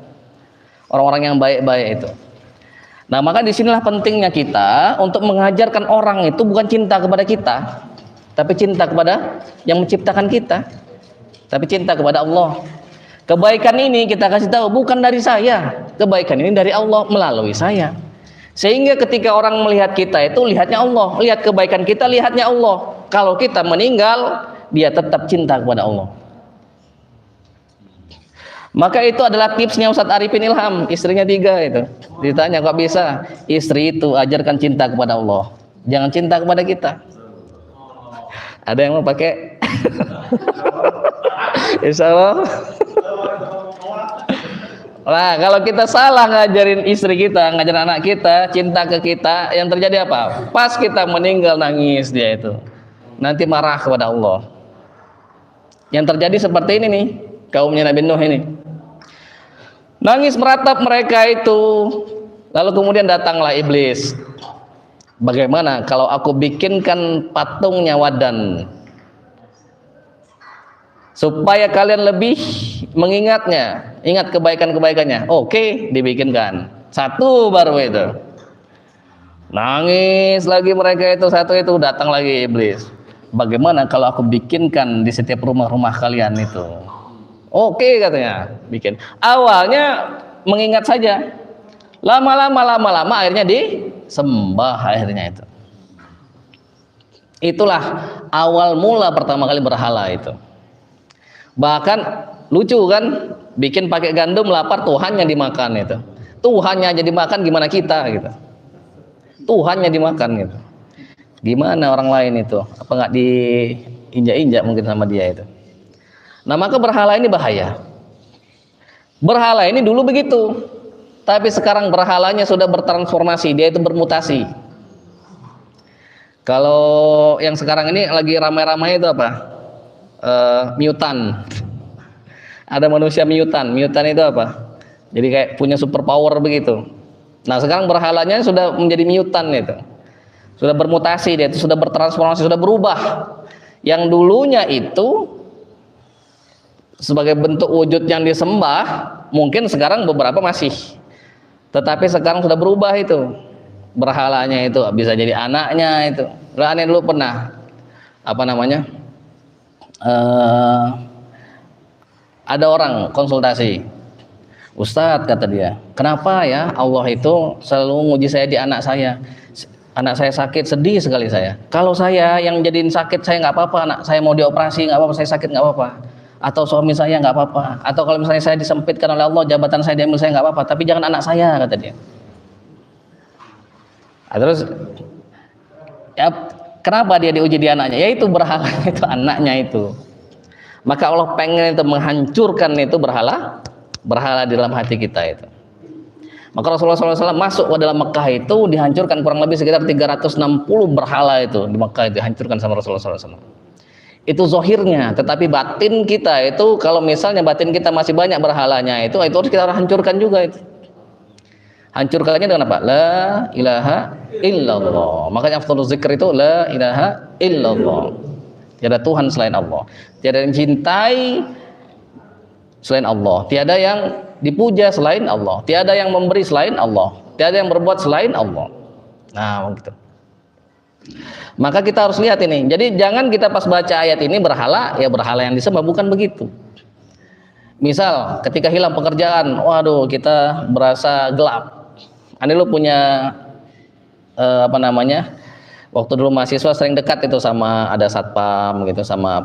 Speaker 2: orang-orang yang baik-baik itu. Nah, maka disinilah pentingnya kita untuk mengajarkan orang itu bukan cinta kepada kita, tapi cinta kepada yang menciptakan kita, tapi cinta kepada Allah. Kebaikan ini kita kasih tahu bukan dari saya, kebaikan ini dari Allah melalui saya. Sehingga ketika orang melihat kita itu lihatnya Allah, lihat kebaikan kita lihatnya Allah. Kalau kita meninggal, dia tetap cinta kepada Allah. Maka itu adalah tipsnya Ustadz Arifin Ilham, istrinya 3 itu. Ditanya kok bisa? Istri itu ajarkan cinta kepada Allah, jangan cinta kepada kita. Ada yang mau pakai? Insya Allah. Nah, kalau kita salah ngajarin istri kita, ngajarin anak kita, cinta ke kita, yang terjadi apa? Pas kita meninggal nangis dia itu. Nanti marah kepada Allah. Yang terjadi seperti ini nih, kaumnya Nabi Nuh ini. Nangis meratap mereka itu. Lalu kemudian datanglah iblis. Bagaimana kalau aku bikinkan patungnya Waddan? Supaya kalian lebih mengingatnya, ingat kebaikan-kebaikannya. Oke, dibikinkan. 1 baru itu. Nangis lagi mereka itu, 1 itu, datang lagi iblis. Bagaimana kalau aku bikinkan di setiap rumah-rumah kalian itu? Oke katanya, bikin. Awalnya mengingat saja. Lama-lama akhirnya disembah akhirnya itu. Itulah awal mula pertama kali berhala itu. Bahkan lucu kan, bikin pakai gandum, lapar, Tuhannya dimakan itu. Tuhannya aja dimakan, gimana kita gitu. Tuhannya dimakan gitu. Gimana orang lain itu? Apa nggak diinjak-injak mungkin sama dia itu? Nah, maka berhala ini bahaya. Berhala ini dulu begitu, tapi sekarang berhalanya sudah bertransformasi, dia itu bermutasi. Kalau yang sekarang ini lagi ramai-ramai itu apa? Mutan. Ada manusia mutan. Mutan itu apa? Jadi kayak punya super power begitu. Nah, sekarang berhalanya sudah menjadi mutan itu. Sudah bermutasi dia itu, sudah bertransformasi, sudah berubah. Yang dulunya itu sebagai bentuk wujud yang disembah, mungkin sekarang beberapa masih. Tetapi sekarang sudah berubah itu. Berhalanya itu bisa jadi anaknya itu. Aneh dulu pernah apa namanya? Ada orang konsultasi, Ustadz kata dia, kenapa ya Allah itu selalu nguji saya di anak saya? Anak saya sakit, sedih sekali saya. Kalau saya yang jadiin sakit saya nggak apa-apa, anak saya mau dioperasi nggak apa-apa, saya sakit nggak apa-apa. Atau suami saya nggak apa-apa. Atau kalau misalnya saya disempitkan oleh Allah, jabatan saya diambil, saya nggak apa-apa. Tapi jangan anak saya, kata dia. Nah, terus ya, kenapa dia diuji di anaknya? Yaitu berhala itu anaknya itu. Maka Allah pengen itu menghancurkan itu berhala di dalam hati kita itu. Maka Rasulullah SAW masuk ke dalam Mekah itu dihancurkan kurang lebih sekitar 360 berhala itu di Mekah itu dihancurkan sama Rasulullah SAW. Itu zohirnya, tetapi batin kita itu, kalau misalnya batin kita masih banyak berhalanya, itu harus kita hancurkan juga itu. Hancurkannya dengan apa? La ilaha illallah. Makanya afdhaluz zikr itu la ilaha illallah. Tiada Tuhan selain Allah, tiada yang cintai selain Allah, tiada yang dipuja selain Allah, tiada yang memberi selain Allah, tiada yang berbuat selain Allah. Nah, begitu. Maka kita harus lihat ini. Jadi jangan kita pas baca ayat ini berhala, ya berhala yang disembah, bukan begitu. Misal ketika hilang pekerjaan, waduh kita berasa gelap. Ane lu punya apa namanya? Waktu dulu mahasiswa sering dekat itu sama ada satpam gitu, sama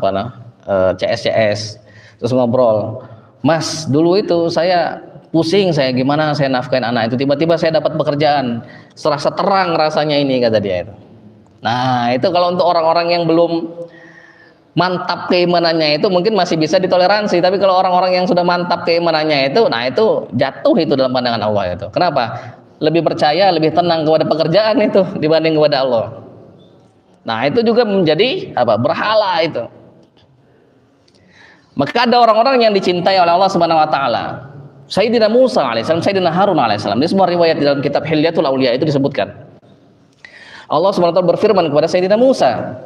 Speaker 2: CS. Terus ngobrol. Mas, dulu itu saya pusing, saya gimana saya nafkahin anak itu, tiba-tiba saya dapat pekerjaan. Serasa terang rasanya ini, kata dia itu. Nah, itu kalau untuk orang-orang yang belum mantap keimanannya itu mungkin masih bisa ditoleransi, tapi kalau orang-orang yang sudah mantap keimanannya itu, nah itu jatuh itu dalam pandangan Allah itu. Kenapa? Lebih percaya, lebih tenang kepada pekerjaan itu dibanding kepada Allah. Nah, itu juga menjadi apa? Berhala itu. Maka ada orang-orang yang dicintai oleh Allah Subhanahu wa taala. Sayyidina Musa alaihissalam, Sayyidina Harun alaihissalam. Di semua riwayat di dalam kitab Hilyatul Auliya itu disebutkan. Allah SWT berfirman kepada Sayyidina Musa,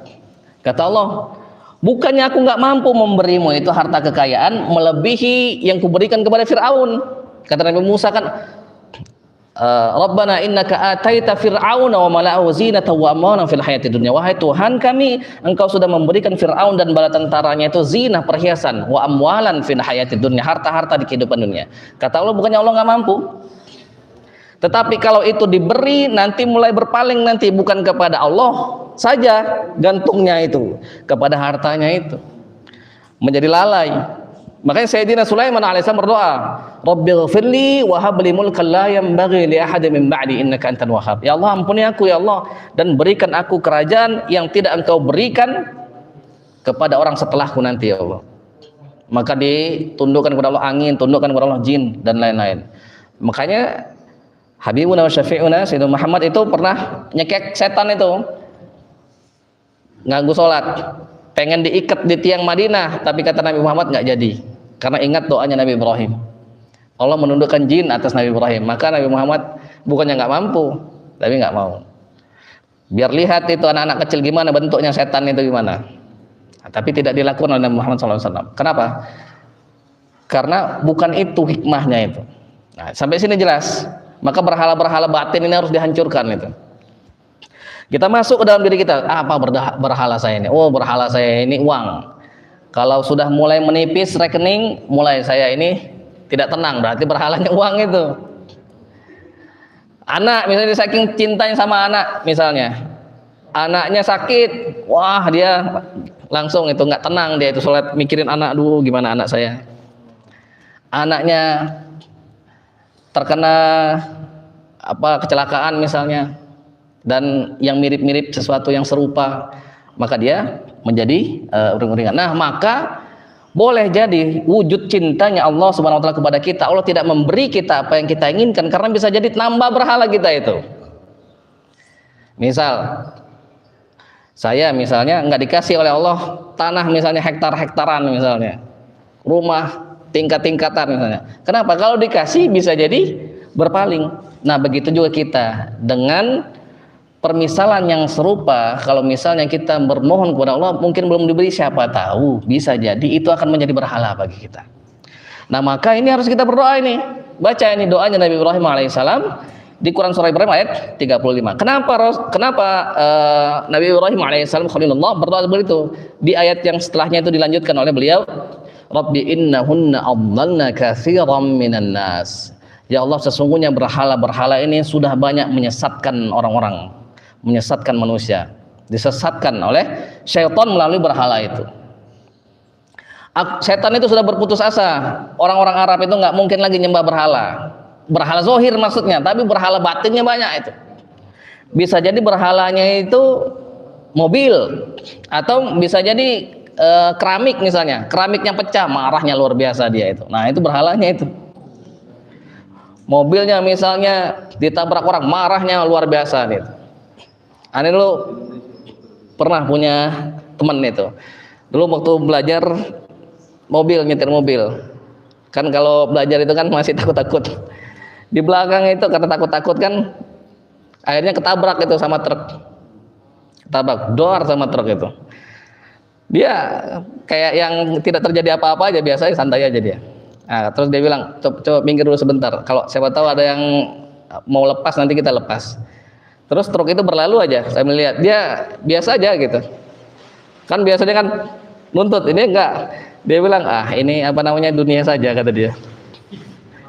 Speaker 2: kata Allah, bukannya aku nggak mampu memberimu itu harta kekayaan melebihi yang kuberikan kepada Fir'aun. Kata Nabi Musa kan, Rabbana innaka ataita fir'auna wa mala'ahu zinatan wa amwalan fil hayati dunya. Wahai Tuhan kami, engkau sudah memberikan Fir'aun dan bala tentaranya itu zinah, perhiasan, wa amwalan fil hayati dunya, harta-harta di kehidupan dunia. Kata Allah, bukannya Allah nggak mampu. Tetapi kalau itu diberi, nanti mulai berpaling, nanti bukan kepada Allah saja gantungnya itu, kepada hartanya itu, menjadi lalai. Makanya Sayyidina Sulaiman alaihissalam berdoa, Rabbighfirli wa hab li mulkan la yanbaghi li ahadin min ba'di innaka antal wahhab. Ya Allah, ampuni aku ya Allah, dan berikan aku kerajaan yang tidak Engkau berikan kepada orang setelahku nanti ya Allah. Maka ditundukkan kepada Allah angin, tundukkan kepada Allah jin dan lain-lain. Makanya Habibuna wa syafi'una Sayyidina Muhammad itu pernah nyekek setan itu, nganggu sholat, pengen diikat di tiang Madinah, tapi kata Nabi Muhammad nggak jadi, karena ingat doanya Nabi Ibrahim. Allah menundukkan jin atas Nabi Ibrahim, maka Nabi Muhammad bukannya nggak mampu, tapi nggak mau. Biar lihat itu anak-anak kecil gimana bentuknya setan itu gimana. Nah, tapi tidak dilakukan oleh Nabi Muhammad SAW. Kenapa? Karena bukan itu hikmahnya itu. Nah, sampai sini jelas. Maka berhala-berhala batin ini harus dihancurkan itu. Kita masuk ke dalam diri kita, apa berhala saya ini? Oh, berhala saya ini uang. Kalau sudah mulai menipis rekening, mulai saya ini tidak tenang, berarti berhalanya uang itu. Anak, misalnya saking cintanya sama anak, misalnya anaknya sakit, wah dia langsung itu nggak tenang, dia itu sholat mikirin anak dulu, gimana anak saya. Anaknya terkena kecelakaan misalnya, dan yang mirip-mirip sesuatu yang serupa, maka dia menjadi uring-uringan. Nah, maka boleh jadi wujud cintanya Allah Subhanahu wa taala kepada kita, Allah tidak memberi kita apa yang kita inginkan, karena bisa jadi nambah berhala kita itu. Misal saya misalnya nggak dikasih oleh Allah tanah misalnya hektar-hektaran, misalnya rumah tingkat-tingkatan misalnya. Kenapa? Kalau dikasih bisa jadi berpaling. Nah, begitu juga kita dengan permisalan yang serupa. Kalau misalnya kita bermohon kepada Allah, mungkin belum diberi, siapa tahu bisa jadi itu akan menjadi berhala bagi kita. Nah, maka ini harus kita berdoa ini. Baca ini doanya Nabi Ibrahim alaihissalam di Quran surah Ibrahim ayat 35. Kenapa Nabi Ibrahim alaihissalam Khalilullah berdoa seperti itu? Di ayat yang setelahnya itu dilanjutkan oleh beliau, Rabbi innahunna adlalna katsiran minan nas. Ya Allah, sesungguhnya berhala-berhala ini sudah banyak menyesatkan orang-orang, menyesatkan manusia, disesatkan oleh syaitan melalui berhala itu. Setan itu sudah berputus asa. Orang-orang Arab itu nggak mungkin lagi nyembah berhala. Berhala zohir maksudnya, tapi berhala batinnya banyak itu. Bisa jadi berhalanya itu mobil, atau bisa jadi keramik misalnya, keramiknya pecah, marahnya luar biasa dia itu. Nah, itu berhalanya itu. Mobilnya misalnya ditabrak orang, marahnya luar biasa gitu. Aneh dulu pernah punya teman itu, Dulu waktu belajar nyetir mobil, kan kalau belajar itu kan masih takut-takut. Di belakang itu karena takut-takut kan, akhirnya ketabrak itu sama truk, ketabrak dor sama truk itu. Dia kayak yang tidak terjadi apa-apa aja, biasanya santai aja dia. Nah, terus dia bilang, coba minggir dulu sebentar, kalau siapa tahu ada yang mau lepas nanti kita lepas. Terus truk itu berlalu aja, saya melihat dia biasa aja gitu. Kan biasanya kan nuntut, ini enggak. Dia bilang, ini apa namanya, dunia saja, kata dia.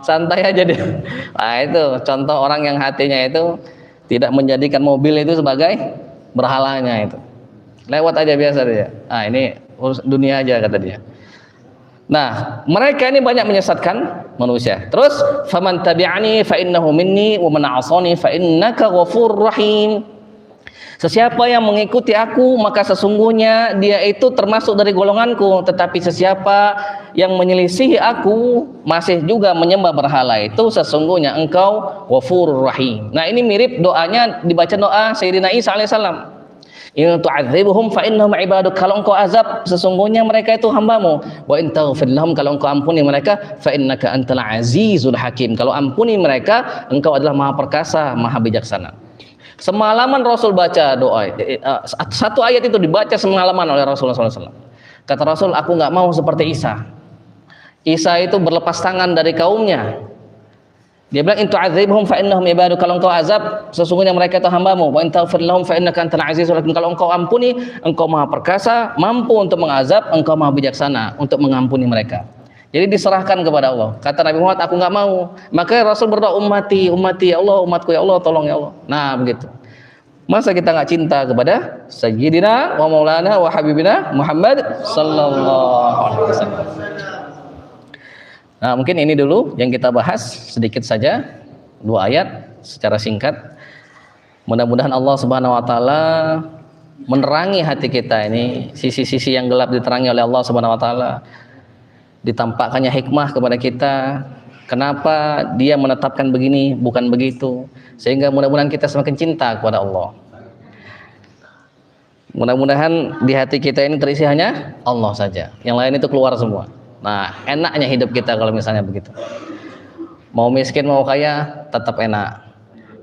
Speaker 2: Santai aja dia. Nah, itu contoh orang yang hatinya itu tidak menjadikan mobil itu sebagai berhalanya itu. Lewat aja biasa dia. Ini urus dunia aja, kata dia. Nah, mereka ini banyak menyesatkan manusia. Terus, faman tabi'ani fa innahu minni wa man 'asani fa innaka ghafurur rahim. Sesiapa yang mengikuti aku, maka sesungguhnya dia itu termasuk dari golonganku. Tetapi sesiapa yang menyelisihi aku, masih juga menyembah berhala, itu sesungguhnya engkau Ghafurur Rahim. Nah, ini mirip doanya, dibaca doa Sayyidina Isa alaihissalam. In tu'adzibuhum fa innahum ibaduk. Kalau engkau azab, sesungguhnya mereka itu hambamu. Wa in taghfir lahum, kalau engkau ampuni mereka, fa innaka antal azizul hakim. Kalau ampuni mereka, engkau adalah maha perkasa, maha bijaksana. Semalaman Rasul baca doa, satu ayat itu dibaca semalaman oleh Rasulullah SAW. Kata Rasul, aku nggak mau seperti Isa. Isa itu berlepas tangan dari kaumnya. Dia bilang, in tu'adzibhum fa innahum ibaduk. Kalau engkau azab, sesungguhnya mereka itu hambamu. Wa in taghfir lahum fa innaka antal azizul hakim. Kalau engkau ampuni, engkau maha perkasa, mampu untuk mengazab, engkau maha bijaksana untuk mengampuni mereka. Jadi diserahkan kepada Allah. Kata Nabi Muhammad, aku nggak mau. Maka Rasul berdoa, ummati ya Allah, umatku ya Allah, tolong ya Allah. Nah, begitu. Masa kita nggak cinta kepada Sayyidina wa Maulana wa Habibina Muhammad sallallahu alaihi wasallam. Nah, mungkin ini dulu yang kita bahas sedikit saja, 2 ayat secara singkat. Mudah-mudahan Allah Subhanahu wa taala menerangi hati kita ini, sisi-sisi yang gelap diterangi oleh Allah Subhanahu wa taala. Ditampakkannya hikmah kepada kita, kenapa dia menetapkan begini bukan begitu, sehingga mudah-mudahan kita semakin cinta kepada Allah. Mudah-mudahan di hati kita ini terisi hanya Allah saja, yang lain itu keluar semua. Nah, enaknya hidup kita kalau misalnya begitu. Mau miskin mau kaya tetap enak,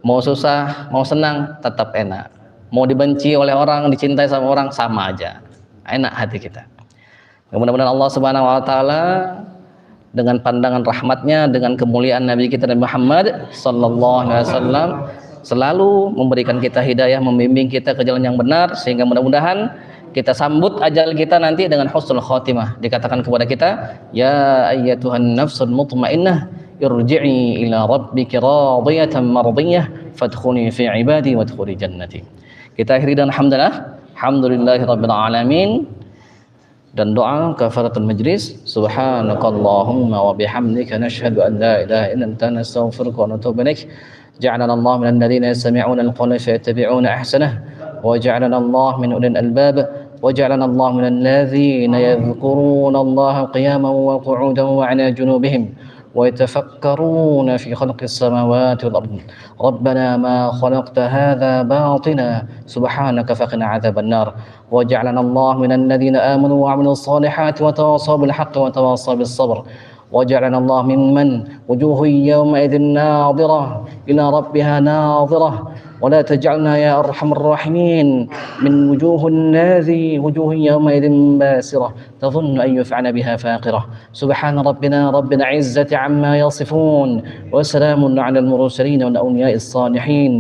Speaker 2: mau susah mau senang tetap enak, mau dibenci oleh orang dicintai sama orang sama aja, enak hati kita. Mudah-mudahan Allah Subhanahu wa taala dengan pandangan rahmatnya, dengan kemuliaan Nabi kita Nabi Muhammad sallallahu alaihi wasallam selalu memberikan kita hidayah, membimbing kita ke jalan yang benar, sehingga mudah-mudahan kita sambut ajal kita nanti dengan husnul khatimah. Dikatakan kepada kita, ya ayyatuhan nafsul mutmainnah irji'i ila rabbiki radiyatan mardiyah fadkhuli fi ibadi wadkhuli jannati. Kita akhiri dengan alhamdulillahirabbil alamin. Dan doa kafaratul majlis, subhanakallahumma wa bihamdika nashhadu an la ilaha illa anta nastaghfiruka wa natubu ilaik. Ja'alana Allah minal ladzina yastami'una al-qawla fayattabi'una ahsanah wa ja'alana Allah min ulil albab wa ja'alana Allah minal ladzina yadhkuruna Allah qiyaman wa qu'udan wa 'ala junubihim ويتفكرون في خلق السماوات والأرض ربنا ما خلقت هذا باطلا سبحانك فقنا عذاب النار وجعلنا الله من الذين آمنوا وعملوا الصالحات وتواصوا بالحق وتواصوا بالصبر وجعلنا الله ممن وجوه يومئذ ناظرة إلى ربها ناظرة ولا تجعلنا يا أرحم الراحمين من وجوه الناذي وجوه يومئذ باسرة تظن أن يفعل بها فاقرة سبحان ربنا رب العزة عما يصفون وسلام على المرسلين والأولياء الصالحين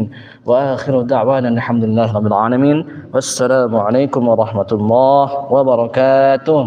Speaker 2: وآخر دعوانا الحمد لله رب العالمين والسلام عليكم ورحمة الله وبركاته.